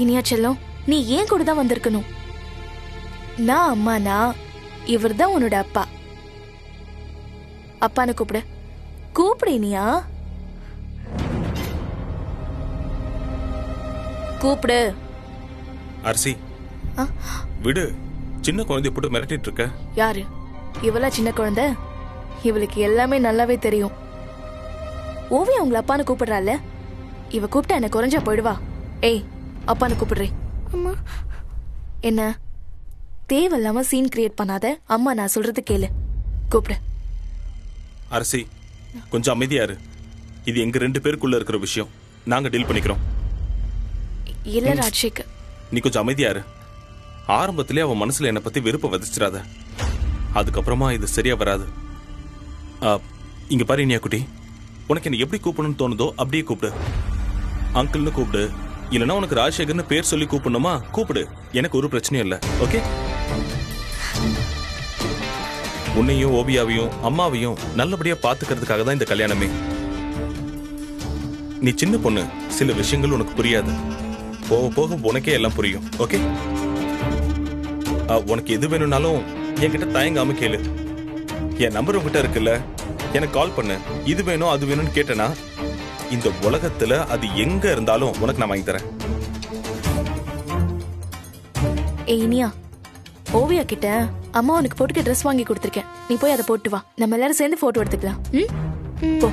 இனியா செல்லம், நீ ஏன் கூட தான் வந்திருக்கணும். நான் அம்மானா இவர் தான் உன்னோட அப்பா. அப்பான்னு கூப்பிடு. கூப்பிடு இனியா, கூப்பிடு. அரசி விடு, சின்ன குழந்தைய போட்டு மிரட்டிட்டு இருக்க. யாரு இவளா சின்ன குழந்தை? இவளுக்கு எல்லாமே நல்லாவே தெரியும். ஓவியா உங்களை அப்பான்னு கூப்பிடுறாள். இவ கூப்பிட்டா என்ன குறைஞ்சா போயிடுவா? ஏய், அப்பான்னு கூப்பிடுறே. அம்மா. என்ன தேவையில்லாம சீன் கிரியேட் பண்ணாத. அம்மா நான் சொல்றது கேளு, கூப்பிடு. அரசி கொஞ்சம் அமைதியாரு. இது எங்க 2 பேருக்குள்ள இருக்கிற விஷயம். நாங்க டீல் பண்ணிக்கிறோம். இல்ல ராஜ்சேகர், நீ கொஞ்சம் அமைதியாரு. ஆரம்பத்திலே அவன் மனசுல என்னை பத்தி வெறுப்ப விதைச்சிடாத. அதுக்கப்புறமா இது சரியா வராது. இங்க பாரு இனியா குட்டி, உனக்கு என்ன எப்படி கூப்பிடணும்னு தோணுதோ அப்படியே கூப்பிடு. அங்கிள்னு கூப்பிடு, இல்லைன்னா உனக்கு ராஜசேகர்னு பேர் சொல்லி கூப்பிடணுமா கூப்பிடு. எனக்கு ஒரு பிரச்சனையும் இல்லை. ஓகே? உன்னையும் ஓவியாவையும் அம்மாவையும் நல்லபடியா பாத்துக்கிறதுக்காக தான் இந்த கல்யாணமே. நீ சின்ன பொண்ணு, சில விஷயங்கள் உனக்கு புரியாது. போக போக உனக்கே எல்லாம் புரியும். ஓகே? உனக்கு எது வேணும்னாலும் என்கிட்ட தயங்காம கேளு. என் நம்பர் உங்ககிட்ட இருக்குல்ல, எனக்கு கால் பண்ணு. இது வேணும் அது வேணும்னு கேட்டனா இந்த உலகத்துல அது எங்க இருந்தாலும் உனக்கு நான் வாங்கி தரேன். இனியா, ஓவியா கிட்ட அம்மா உனக்கு போட்டுக்க ட்ரெஸ் வாங்கி கொடுத்துருக்கேன். நீ போய் அதை போட்டு வா. நம்ம எல்லாரும் சேர்ந்து போட்டோ எடுத்துக்கலாம். போ.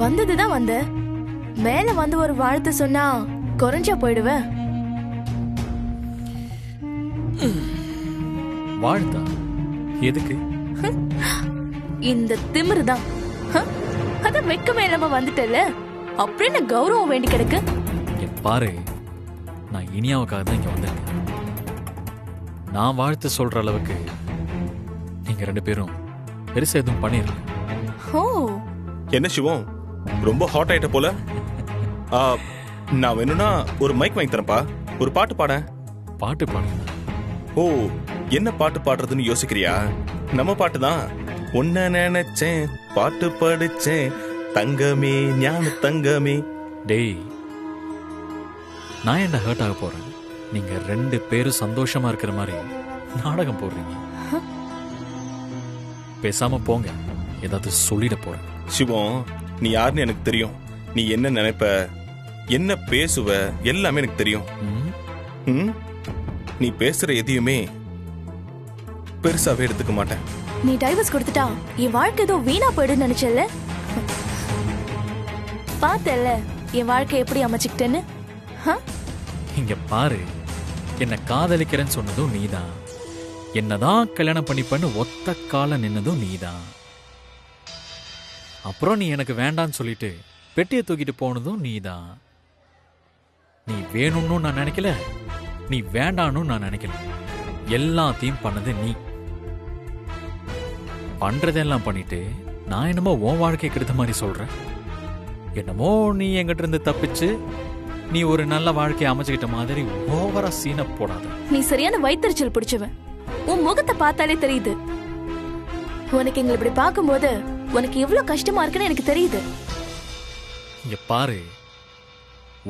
வந்ததுதான் வந்த, மேல வந்து ஒரு வாழ்த்து சொன்னா குறைஞ்சா போயிடுவ. வாழ்த்தா எதுக்கு? இந்த திமிருதான். அத வெக்கமே இல்லாம வந்துட்டல, அப்படின்னு கௌரவம் வேண்டி கிடக்கு. பாரு, நான் இனியாவுக்காக தான் இங்க வந்தேன். நான் வாழ்த்து சொல்ற அளவுக்கு நீங்க 2 பேரும் பெருசா எதுவும் பண்ணிருக்கேன். ஓ, என்ன சிவம், ரொம்ப ஹாட் ஆயிட்ட போல. நான் வேணும்னா ஒரு மைக் வாங்கி தரேன்ப்பா. ஒரு பாட்டு பாட. பாட்டு பாடுங்க. ஓ, என்ன பாட்டு பாடுறதுன்னு யோசிக்கிறியா? நம்ம பாட்டு தான். உன்ன நினைச்சேன், பாட்டு படிச்சேன், தங்கமே ஞான தங்கமே. டேய், நான் என்ன ஹர்ட் ஆக போறேன்? நீங்க 2 பேரும் சந்தோஷமா இருக்கிற மாதிரி நாடகம் போடுறீங்க. பேசாம போங்க, ஏதாவது சொல்லிட போறேன். சிவம், நீ யாருன்னு எனக்கு தெரியும். நீ என்ன நினைப்ப, என்ன பேசுவ, எல்லாமே எனக்கு தெரியும். நீ பேசுற எதையுமே பெருசாவே எடுத்துக்க மாட்டேன். நீ டைவர்ஸ் கொடுத்துட்டா என் வாழ்க்கை ஏதோ வீணா போயிடுன்னு நினைச்சல. பார்த்தல என் வாழ்க்கை எப்படி அமைச்சுக்கிட்டேன்னு. இங்க பாரு, என்ன காதலிக்கிறேன்னு சொன்னதும் நீதான். என்னதான் கல்யாணம் பண்ணிப்பன்னு ஒத்த கால நின்னதும் நீதான். அப்புறம் நீ எனக்கு வேண்டான்னு சொல்லிட்டு பெட்டியை தூக்கிட்டு போனதும் நீதான். நீ வேணும்னு நான் நினைக்கல, நீ வேண்டான்னு நான் நினைக்கல. எல்லாத்தையும் பண்ணது நீ. பண்றதெல்லாம் பண்ணிட்டு நான் என்னமோ உன் வாழ்க்கை கெடுத்த மாதிரி சொல்றேன். என்னமோ நீ என்கிட்ட இருந்து தப்பிச்சு நீ ஒரு நல்ல வாழ்க்கையை அமைச்சுக்கிட்ட மாதிரி ஓவரா சீன போடாத. நீ சரியான வயிற்றுச்சல் பிடிச்சவன். உன் முகத்தை பார்த்தாலே தெரியுது. உனக்கு எங்களை இப்படி பார்க்கும்போது உனக்கு எவ்வளவு கஷ்டமா இருக்குன்னு எனக்கு தெரியுது. இங்க பாரு,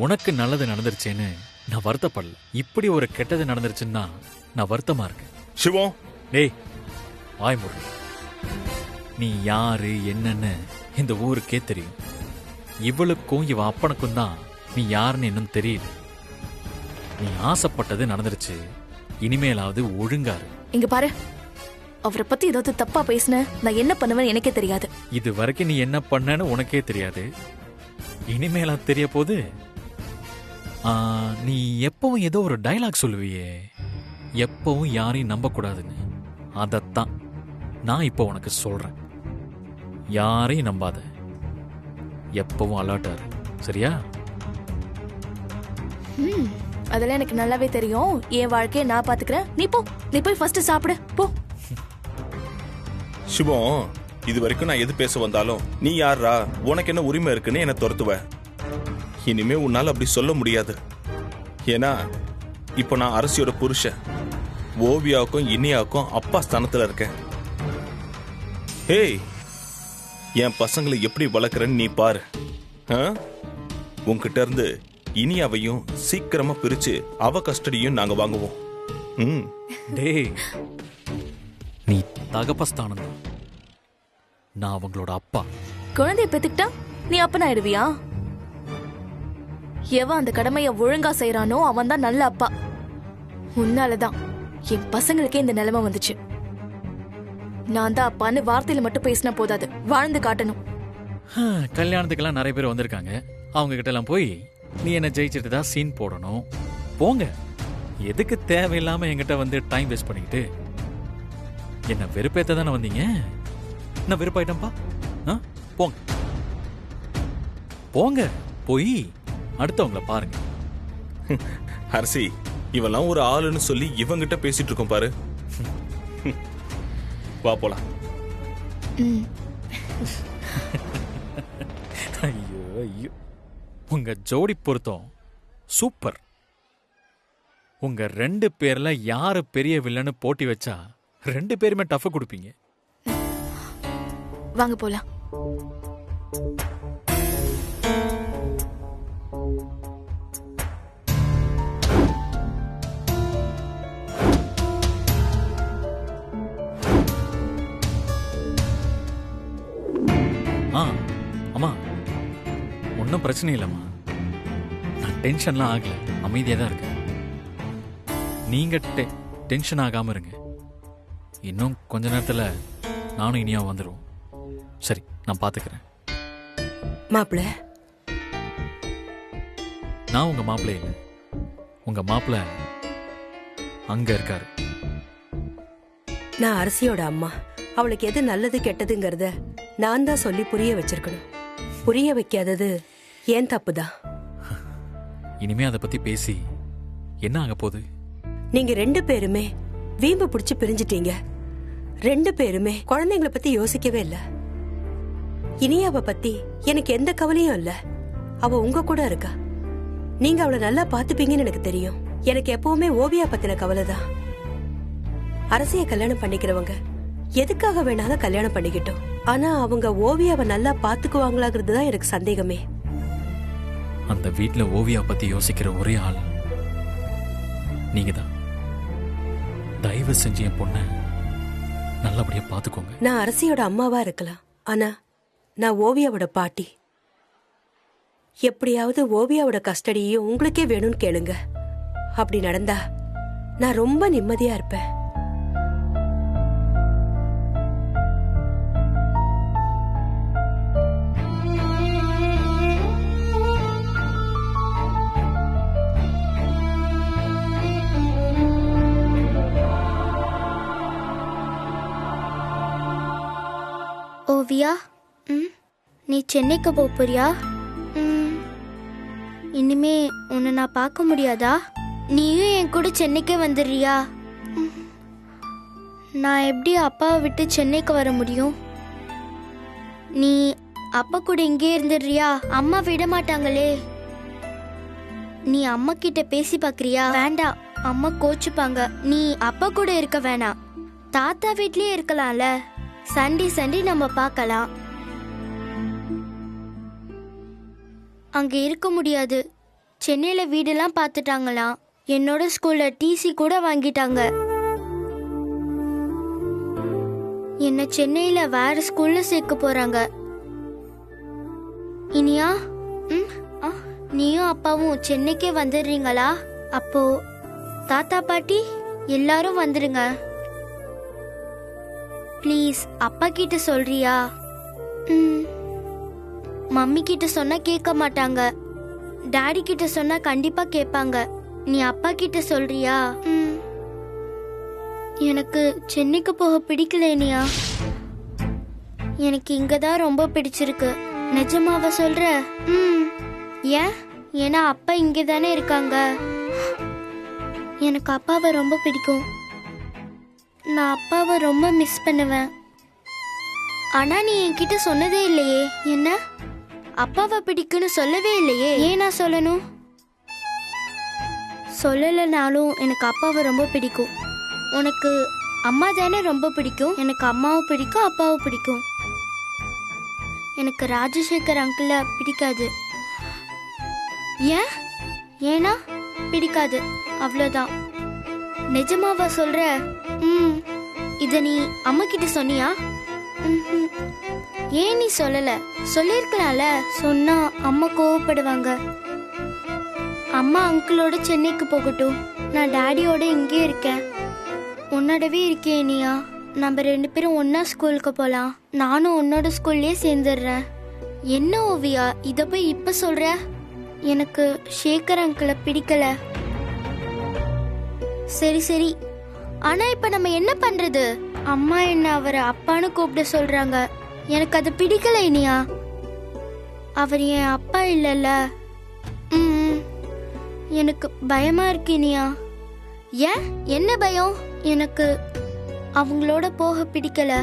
உனக்கு நல்லது நடந்துருச்சேன்னு நான் வருத்தப்படல. இப்படி ஒரு கெட்டது நடந்துருச்சுன்னா நான் வருத்தமா இருக்கேன். சிவம், டேய் வாய் மூடு. நீ யாரு என்னன்னு இந்த ஊருக்கே தெரியும். இவளுக்கும் இவ அப்பனுக்கும் தான் நீ யாருன்னு இன்னும் தெரியல. நீ ஆசைப்பட்டது நடந்துருச்சு. இனிமேலாவது ஒழுங்காரு. இங்க பாரு, அவரை பத்தி ஏதாவது தப்பா பேசின நான் என்ன பண்ணுவேன்னு எனக்கே தெரியாது. இது வரைக்கும் நீ என்ன பண்ணன்னு உனக்கே தெரியாது, இனிமேலா தெரிய போது. நீ எப்பவும் ஏதோ ஒரு டயலாக் சொல்லுவியே, எப்பவும் யாரையும் நம்ப கூடாதுன்னு. அதத்தான் நான் இப்போ உனக்கு சொல்றேன். யாரையும் நம்பாத, எப்பவும் அலர்ட்டா இரு, சரியா? அதெல்லாம் எனக்கு நல்லாவே தெரியும். என் வாழ்க்கையை நான் பாத்துக்கிறேன். நீ போய் ஃபர்ஸ்ட் சாப்பிடு போ. சிவம், இது வரைக்கும் நான் எது பேச வந்தாலும் நீ யாரா, உனக்கு என்ன உரிமை இருக்குன்னு என்ன துரத்துவ. இனிமே உன்னால அப்படி சொல்ல முடியாது. ஏன்னா இப்போ நான் அரசியோட புருஷன், ஓவியாவுக்கும் இனியாவுக்கும் அப்பா ஸ்தானத்துல இருக்கேன். ஹேய், என் பசங்களை எப்படி வளர்க்குறேன்னு நீ பாரு. உன்கிட்ட இருந்து இனியாவையும் சீக்கிரமா பிரிச்சு அவ கஸ்டடியும் நாங்க வாங்குவோம். டேய், நீ தகப்பஸ்தானம் தான், நான் அவங்களோட அப்பா. குழந்தைய பெத்துக்கிட்டா நீ அப்பன் ஆயிடுவியா? எவன் அந்த கடமைய ஒழுங்கா செய்யறானோ அவன் தான் நல்ல அப்பா. உன்னாலதான் என் பசங்களுக்கே இந்த நிலைமை வந்துச்சு. நான் தான் அப்பான்னு வார்த்தையில மட்டும் பேசினா போதாது, வாழ்ந்து காட்டணும். கல்யாணத்துக்கெல்லாம் நிறைய பேர் வந்திருக்காங்க, அவங்க கிட்ட எல்லாம் போய் நீ என்ன ஜெயிச்சிட்டு தான் சீன் போடணும். போங்க, எதுக்கு தேவையில்லாம என்கிட்ட வந்து டைம் வேஸ்ட் பண்ணிக்கிட்டு. என்ன வெறுப்பேத்த தானே வந்தீங்க? நான் வெறுப்பாயிட்டேன்ப்பா. போங்க போங்க, போய் அடுத்தவங்கள பாருங்க. அரசி, இவெல்லாம் ஒரு ஆளுன்னு சொல்லி இவங்கிட்ட பேசிட்டு இருக்கோம் பாரு. வா போலாம். ஐயோ ஐயோ, உங்க ஜோடி பொருத்தம் சூப்பர். உங்க 2 பேர்ல யாரு பெரிய வில்லன்னு போட்டி வச்சா 2 பேருமே டஃப் கொடுப்பீங்க. வாங்க போலாம். அம்மா, ஒன்றும் பிரச்சனை இல்லைம்மா. நான் டென்ஷன்லாம் ஆகல, அமைதியாக தான் இருக்கேன். நீங்க டென்ஷன் ஆகாம இருங்க. இன்னும் கொஞ்ச நேரத்தில் நானும் இனியா வந்துடுவோம். சரி, நான் பார்த்துக்கிறேன். மாப்பிள்ள, நான் உங்க மாப்பிள்ளை இல்லை, உங்க மாப்பிள்ளை அங்க இருக்காரு. நான் அரசியோட அம்மா. அவளுக்கு எது நல்லது கெட்டதுங்கிறத நான் தான் சொல்லி புரிய வச்சிருக்கணும். புரிய வைக்காதது ஏன் தப்புதான். இனிமே அதை பத்தி பேசி என்ன ஆக போகுது? நீங்க 2 பேருமே வீம்பு பிடிச்சு பிரிஞ்சிட்டீங்க. 2 பேருமே குழந்தைங்களை பத்தி யோசிக்கவே இல்ல. இனியாவ பத்தி எனக்கு எந்த கவலையும் இல்ல. அவ உங்க கூட இருக்கா. நீங்க அவளை நல்லா பாத்துப்பீங்கன்னு எனக்கு தெரியும். எனக்கு எப்பவுமே ஓவியா பத்தின கவலைதான். அரசிய கல்யாணம் பண்ணிக்கிறவங்க எதுக்காக வேணாலும் கல்யாணம் பண்ணிக்கிட்டோம். ஆனா அவங்க ஓவியாவை நல்லா பாத்துக்குவாங்களாங்கிறது தான் எனக்கு சந்தேகமே. அந்த வீட்டுல ஓவியா பத்தி யோசிக்கிற ஒரே ஆள் நீங்க தான். தயவு செஞ்சு என் பொண்ண நல்லபடியா பாத்துக்கோங்க. நான் அரசியோட அம்மாவா இருக்கலாம், ஆனா நான் ஓவியாவோட பாட்டி. எப்படியாவது ஓவியாவோட கஸ்டடியும் உங்களுக்கே வேணும்னு கேளுங்க. அப்படி நடந்தா நான் ரொம்ப நிம்மதியா இருப்பேன். ஓவியா, நீ சென்னைக்கு போறியா? இனிமே உன்னை நான் பார்க்க முடியாதா? நீயும் என் கூட சென்னைக்கே வந்துடுறியா? நான் எப்படி அப்பாவை விட்டு சென்னைக்கு வர முடியும்? நீ அப்பா கூட இங்கே இருந்துடுறியா? அம்மா விட மாட்டாங்களே. நீ அம்மா கிட்ட பேசி பார்க்கறியா? வேண்டாம், அம்மா கோச்சுப்பாங்க. நீ அப்பா கூட இருக்க வேணாம், தாத்தா வீட்லயே இருக்கலாம்ல. சண்டே நம்ம பார்க்கலாம். அங்க இருக்க முடியாது. சென்னையில வீடெல்லாம் பார்த்துட்டாங்களாம். என்னோட ஸ்கூல்ல டிசி கூட வாங்கிட்டாங்க. என்ன சென்னையில வேற ஸ்கூல்ல சேர்க்க போறாங்க. இனியா, நீயும் அப்பாவும் சென்னைக்கே வந்துடுறீங்களா? அப்போ தாத்தா பாட்டி எல்லாரும் வந்துடுங்க. ப்ளீஸ் அப்பா கிட்ட சொல்றியா? மம்மி கிட்ட சொன்னா கேட்க மாட்டாங்க, டாடி கிட்ட சொன்னா கண்டிப்பா கேட்பாங்க. நீ அப்பா கிட்ட சொல்றியா? எனக்கு சென்னைக்கு போக பிடிக்கல இனியா. எனக்கு இங்கதான் ரொம்ப பிடிச்சிருக்கு. நிஜமாவா சொல்ற? ஏன்? ஏன்னா அப்பா இங்கே தானே இருக்காங்க. எனக்கு அப்பாவை ரொம்ப பிடிக்கும். நான் அப்பாவை ரொம்ப மிஸ் பண்ணுவேன். ஆனா நீ என்கிட்ட சொன்னதே இல்லையே. என்ன? அப்பாவை பிடிக்குன்னு சொல்லவே இல்லையே. ஏன் நான் சொல்லணும்? சொல்லலைனாலும் எனக்கு அப்பாவை ரொம்ப பிடிக்கும். உனக்கு அம்மா தானே ரொம்ப பிடிக்கும். எனக்கு அம்மாவும் பிடிக்கும், அப்பாவும் பிடிக்கும். எனக்கு ராஜசேகர் அங்கிள பிடிக்காது. ஏன்? ஏன்னா பிடிக்காது, அவ்வளோதான். நிஜமாவா சொல்ற? இத நீ அம்மா கிட்ட சொன்னியா? ஏன் நீ சொல்லல? சொல்லிருக்கலாம்ல. சொன்னா அம்மா கோவப்படுவாங்க. அம்மா அங்கிளோட சென்னைக்கு போகட்டும், நான் டாடியோட இங்கே இருக்கேன். உன்னோடவே இருக்கேன் இனியா. நம்ம 2 பேரும் ஒன்னா ஸ்கூலுக்கு போலாம். நானும் உன்னோட ஸ்கூல்லயே சேர்ந்துடுறேன். என்ன ஓவியா இத போய் இப்ப சொல்ற? எனக்கு சேகர் அங்கிளை பிடிக்கல. சரி சரி, ஆனா இப்ப நம்ம என்ன பண்றது? அம்மா என்ன அவரை அப்பான்னு கூப்பிட சொல்றாங்க. எனக்கு அது பிடிக்கல இனியா. அவர் என் அப்பா இல்லல்ல. எனக்கு பயமா இருக்கு இனியா. ஏன்? என்ன பயம்? எனக்கு அவங்களோட போக பிடிக்கல.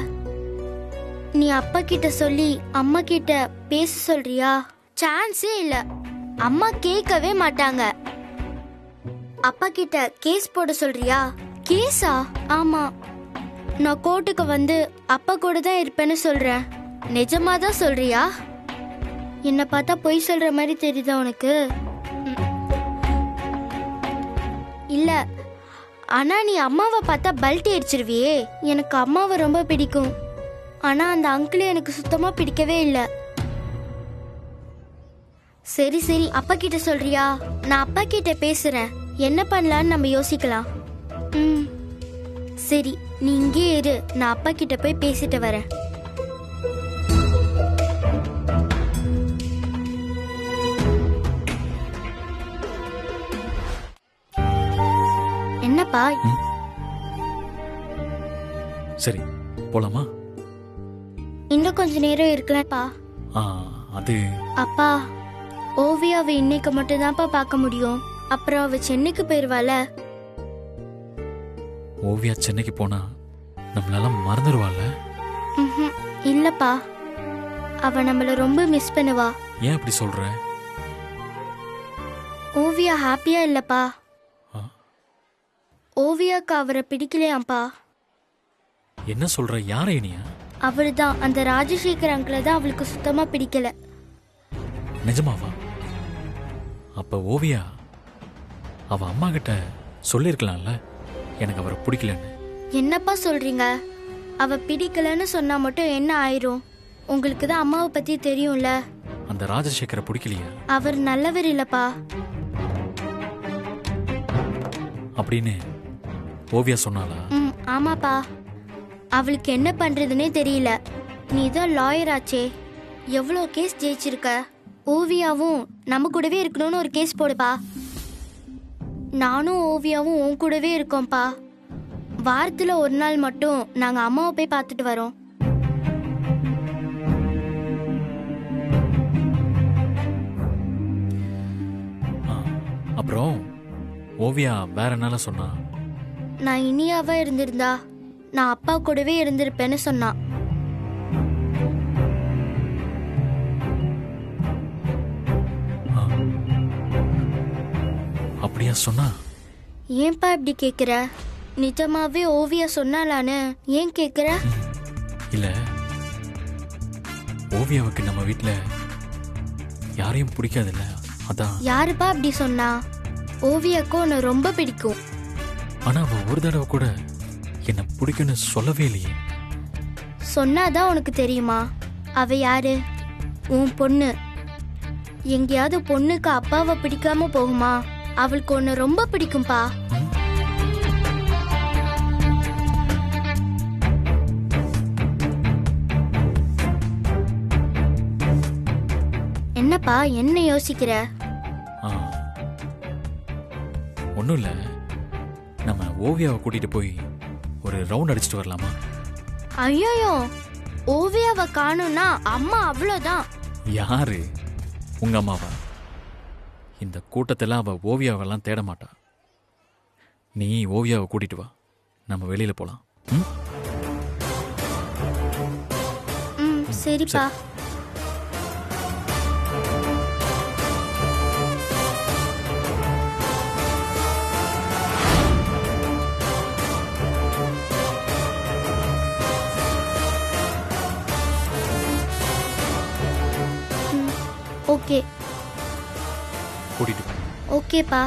நீ அப்பா கிட்ட சொல்லி அம்மா கிட்ட பேச சொல்றியா? சான்ஸே இல்ல. அம்மா கேட்கவே மாட்டாங்க. அப்பா கிட்ட கேஸ் போட சொல்றியா? கேஸா? ஆமா, நான் கோர்ட்டுக்கு வந்து அப்பா கூட தான் இருப்பேன்னு சொல்றேன். நிஜமாதான் சொல்றியா? என்ன பார்த்தா பொய் சொல்ற மாதிரி தெரியுதா உனக்கு? இல்ல, ஆனா நீ அம்மாவை பார்த்தா பல்ட்டி அடிச்சிருவியே. எனக்கு அம்மாவை ரொம்ப பிடிக்கும். ஆனா அந்த அங்கிள் எனக்கு சுத்தமா பிடிக்கவே இல்லை. சரி சரி, அப்பா கிட்ட சொல்றியா? நான் அப்பா கிட்ட பேசுறேன். என்ன பண்ணலான்னு நம்ம யோசிக்கலாம். சரி, நீ இங்கே இரு. நான் அப்பா கிட்ட போய் பேசிட்டு வரேன். என்னப்பா? சரி, போலாமா? இன்னும் கொஞ்ச நேரம் இருக்கலாம்ப்பா. அது அப்பா, ஓவியாவை இன்னைக்கு மட்டும் தான்ப்பா பார்க்க முடியும். அப்புறம் அவ சென்னைக்கு போயிருவாள. ஓவியா சென்னைக்கு போனா நம்மளால மறந்துடுவாள். இல்லப்பா, அவ நம்மள ரொம்ப மிஸ் பண்ணுவா. ஏன் அப்படி சொல்ற? ஓவியா ஹாப்பியா இல்லப்பா. ஓவியாக்கு அவரை பிடிக்கலையாப்பா. என்ன சொல்ற? யாரை இனியா? அவருதான், அந்த ராஜசேகர் அங்கிளை தான் அவளுக்கு சுத்தமா பிடிக்கல. நிஜமாவா? அப்ப ஓவியா அவ அம்மா கிட்ட சொல்லிருக்கலாம்ல எனக்கு அவரை பிடிக்கலன்னு. என்னப்பா சொல்றீங்க? அவ பிடிக்கலன்னு சொன்னா மட்டும் என்ன ஆயிரும்? உங்களுக்கு தான் அம்மாவை பத்தி தெரியும்ல. அந்த ராஜசேகரை பிடிக்கலையா? அவர் நல்லவர் இல்லப்பா. அப்படின்னு ஓவியா சொன்னாளா? ஆமாப்பா. அவளுக்கு என்ன பண்றதுன்னே தெரியல. நீ தான் லாயர் ஆச்சே, எவ்வளோ கேஸ் ஜெயிச்சிருக்க. ஓவியாவும் நம்ம கூடவே இருக்கணும்னு ஒரு கேஸ் போடுப்பா. நானும் ஓவியாவும் உன் கூடவே இருக்கோம்ப்பா. வாரத்துல ஒரு நாள் மட்டும் நாங்க அம்மாவை போய் பார்த்துட்டு வரோம். அப்புறம் ஓவியா வேற என்னால சொன்னா? நான் இனியாவா இருந்திருந்தா நான் அப்பா கூடவே இருந்திருப்பேன்னு சொன்னா. அப்படியா சொன்னா? ஏன்பா இப்படி கேக்குற? நிஜமாவே ஓவியா சொன்னாலான்னு ஏன் கேக்குற? இல்ல, ஓவியாவுக்கு நம்ம வீட்டுல யாரையும் பிடிக்காதுல்ல, அதான். யாருப்பா அப்படி சொன்னா? ஓவியாக்கு உன்னை ரொம்ப பிடிக்கும். ஆனா அவ ஒரு தடவை கூட என்ன பிடிக்கும்னு சொல்லவே இல்லையே. சொன்னாதான் உனக்கு தெரியுமா? அவ யாரு? உன் பொண்ணு. எங்கேயாவது பொண்ணுக்கு அப்பாவை பிடிக்காம போகுமா? அவளுக்கு உன்னை ரொம்ப பிடிக்கும்பா. என்னப்பா என்ன யோசிக்கிற? ஒன்றும் இல்லை, நம்ம ஓவியாவை கூட்டிட்டு போய் ஒரு ரவுண்ட் அடிச்சுட்டு வரலாமா? ஐயோ, ஓவியாவை காணும்னா அம்மா அவ்வளோதான். யாரு? உங்க அம்மாவா? இந்த கூட்டத்தில் அவ ஓவியாவெல்லாம் தேட மாட்டா. நீ ஓவியாவை கூட்டிட்டு வா, நம்ம வெளியில போலாம். சரிப்பா. ஓகே. கூட்டிட்டு வா. ஓகேப்பா.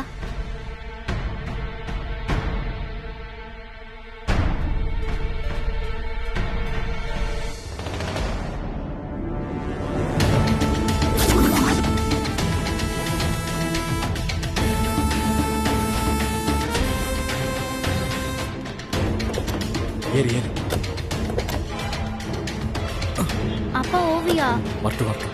ஏறு ஏறு. அப்பா ஓவியா வரட்டும் வரட்டும்.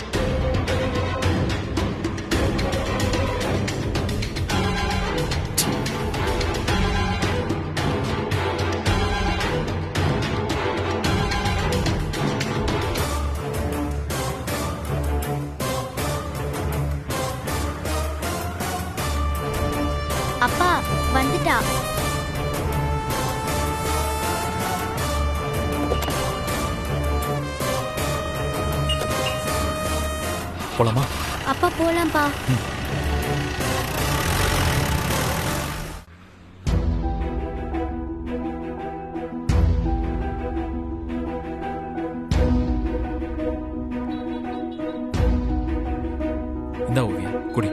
அப்பா வந்துட்டா. போலாமா? அப்பா போலாம்ப்பா. இந்த ஓவியா குடி.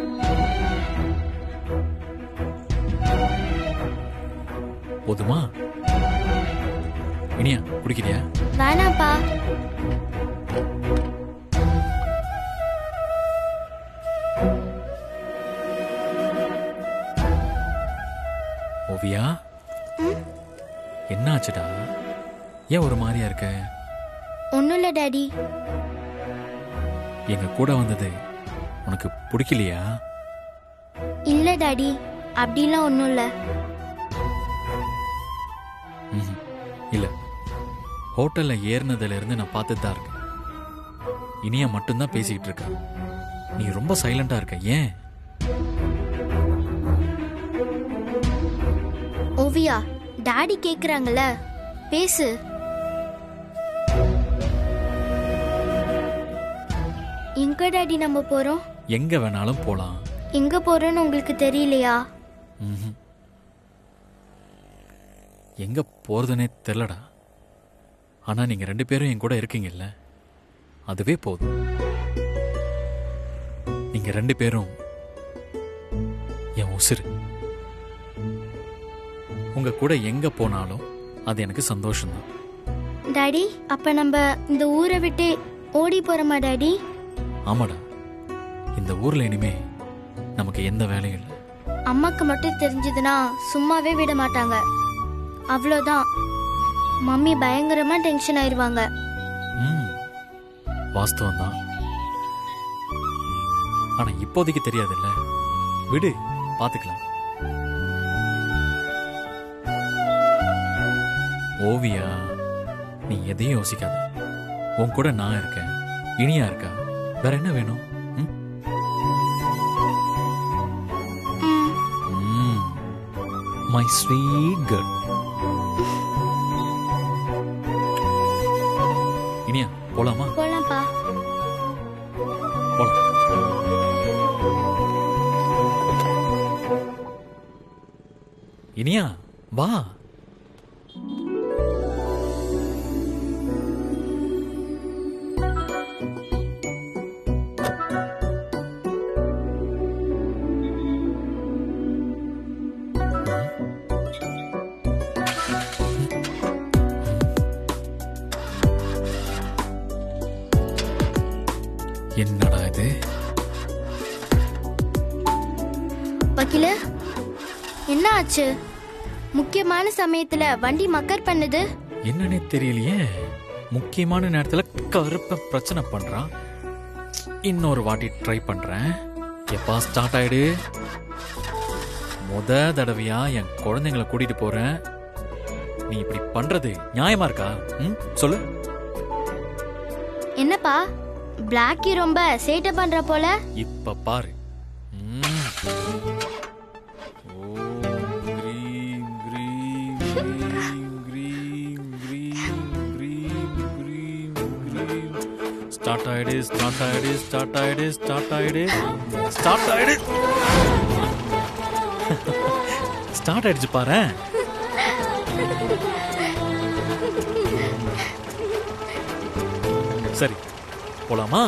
போதுமா? இனியா குடிக்கிறியா? வேணாம்ப்பா. ஓவியா, என்ன ஆச்சுடா? ஏன் ஒரு மாதிரியா இருக்க? ஒன்னும் இல்ல டாடி. எங்க கூட வந்தது உனக்கு பிடிக்கலையா? இல்ல டாடி, அப்படிலாம் ஒன்னும் இல்ல. இல்ல, ஹோட்டல்ல ஏறினதுல இருந்து நான் பார்த்துட்டு தான் இருக்கேன். இனியா மட்டும்தான் பேசிக்கிட்டு இருக்க. நீ ரொம்ப சைலண்டா இருக்க, ஏன்? ஓவியா, டாடி கேக்குறாங்கல்ல, பேசு. எங்க டாடி நம்ம போறோம்? எங்க வேணாலும் போலாம். எங்க போறோம்னு உங்களுக்கு தெரியலையா? எங்க போறதுனே தெரியலடா. ஆனா நீங்க 2 பேரும் என் கூட இருக்கீங்கல்ல, அதுவே போதும். நீங்க 2 பேரும் என் உசுரு. உங்க கூட எங்க போனாலும் அது எனக்கு சந்தோஷம்தான். டாடி, அப்ப நம்ம இந்த ஊரை விட்டு ஓடி போறோமா டாடி? ஆமாடா, இந்த ஊர்ல இனிமே நமக்கு எந்த வேலையும் இல்லை. அம்மாக்கு மட்டும் தெரிஞ்சதுன்னா சும்மாவே விட மாட்டாங்க. அவ்வளோதான், மம்மி பயங்கரமா டென்ஷன் ஆயிருவாங்க. வாஸ்தவம் தான். ஆனா இப்போதைக்கு தெரியாதுல்ல, விடு, பாத்துக்கலாம். ஓவியா, நீ எதையும் யோசிக்காத. உன் கூட நான் இருக்கேன், இனியா இருக்கா, வேற என்ன வேணும்? My sweet girl. இனியா போலாமா? போலாம்ப்பா. போலாம். இனியா வா. என்னடா இது? வக்கீல, என்ன ஆச்சு? முக்கியமான சமயத்துல வண்டி மக்கர் பண்ணுது. என்னன்னே தெரியலையே. முக்கியமான நேரத்துல கருப்ப பிரச்சனை பண்றான். இன்னொரு வாட்டி ட்ரை பண்றேன். எப்பா ஸ்டார்ட் ஆயிடு. முத தடவையா என் குழந்தைங்களை கூட்டிட்டு போறேன். நீ இப்படி பண்றது நியாயமா இருக்கா? சொல்லு. என்னப்பா பிளாக்கி ரொம்ப சேட்டை பண்ற போல? இப்ப பாரு. ஓம் கிரீம் கிரீம் கிரீம் கிரீம் கிரீம் கிரீம் கிரீம் கிரீம். ஸ்டார்ட் ஆயிடு ஸ்டார்ட் ஆயிடு ஸ்டார்ட் ஆயிடு ஸ்டார்ட் ஆயிடு ஸ்டார்ட் ஆயிடு. ஸ்டார்ட் ஆயிடுச்சு பாரு. சரி போலாமா?